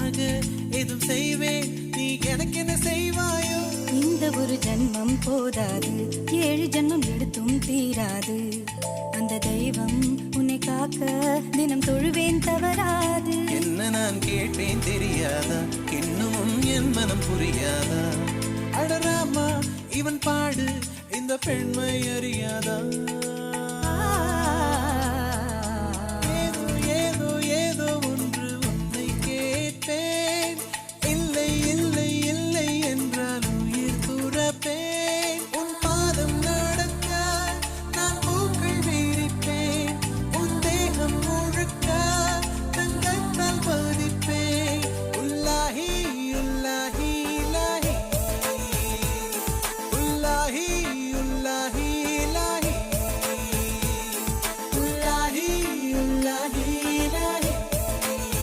உனக்காக எதுவும் செய்வேன், நீ எனக்கு என்ன செய்வாயோ? இந்த ஒரு ஜன்மம் போதாது, 7 ஜன்மம் எடுத்தும் தீராது. அந்த தெய்வம் உன்னை காக்க தினம் தொழுவேன், தவறாது. என்ன நான் கேட்பேன் தெரியாதா, இன்னமும் என் மனம் புரியாதா? அடராமா இவன் பாடு இந்த பெண்மை அறியாதா?